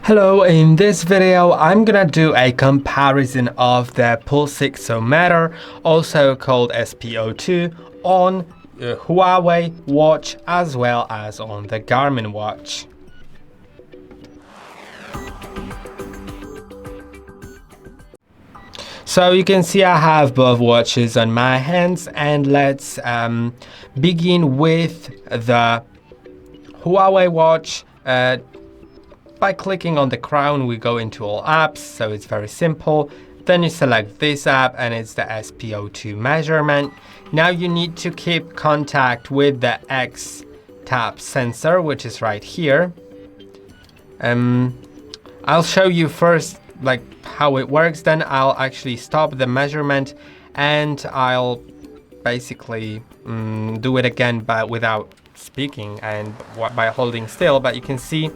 Hello, in this video I'm gonna do a comparison of the pulse oximeter, also called SpO2, on HUAWEI Watch as well as on the GARMIN Watch. So you can see I have both watches on my hands, and let's begin with the HUAWEI Watch. By clicking on the crown, we go into all apps, so it's very simple. Then you select this app and it's the SpO2 measurement. Now you need to keep contact with the X tap sensor, which is right here. I'll show you first like how it works, then I'll actually stop the measurement and I'll basically do it again, but without speaking and by holding still. But you can see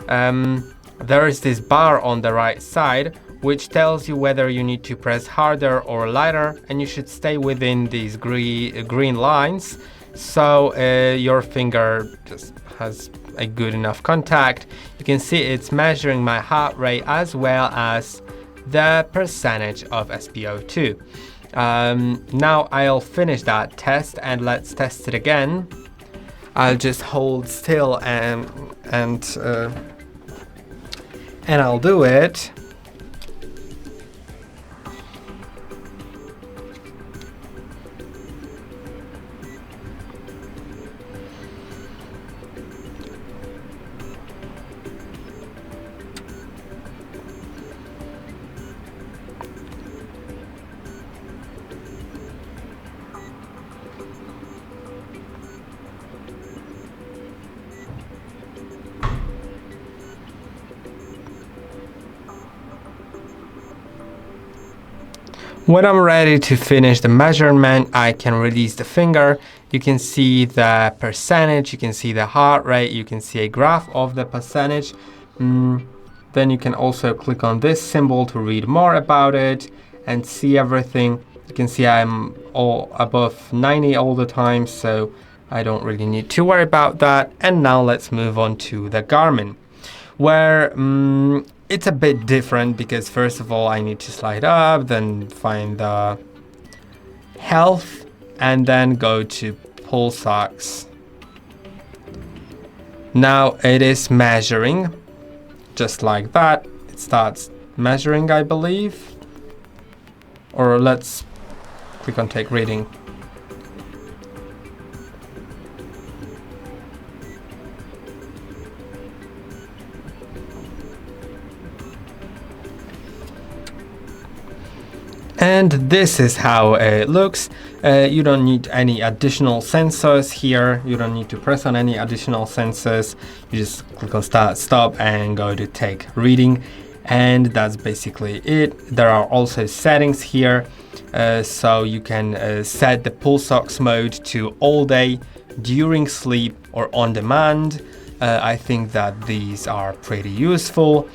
there is this bar on the right side which tells you whether you need to press harder or lighter, and you should stay within these green lines, so your finger just has a good enough contact. You can see it's measuring my heart rate as well as the percentage of SpO2. Now I'll finish that test and let's test it again. I'll just hold still and I'll do it. When I'm ready to finish the measurement, I can release the finger. You can see the percentage, you can see the heart rate, you can see a graph of the percentage. Then you can also click on this symbol to read more about it and see everything. You can see I'm all above 90 all the time, so I don't really need to worry about that. And now let's move on to the Garmin, where it's a bit different because first of all I need to slide up, then find the health, and then go to pulse ox. Now it is measuring just like that. It starts measuring, I believe, or let's click on take reading. And this is how it looks. You don't need any additional sensors here. You don't need to press on any additional sensors. You just click on start, stop, and go to take reading. And that's basically it. There are also settings here. So you can set the pulse ox mode to all day, during sleep, or on demand. I think that these are pretty useful.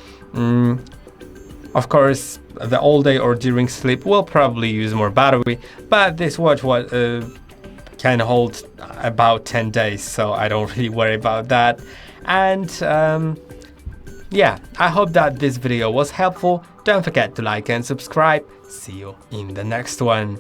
Of course, the all day or during sleep will probably use more battery, but this watch can hold about 10 days, so I don't really worry about that. And yeah, I hope that this video was helpful. Don't forget to like and subscribe. See you in the next one.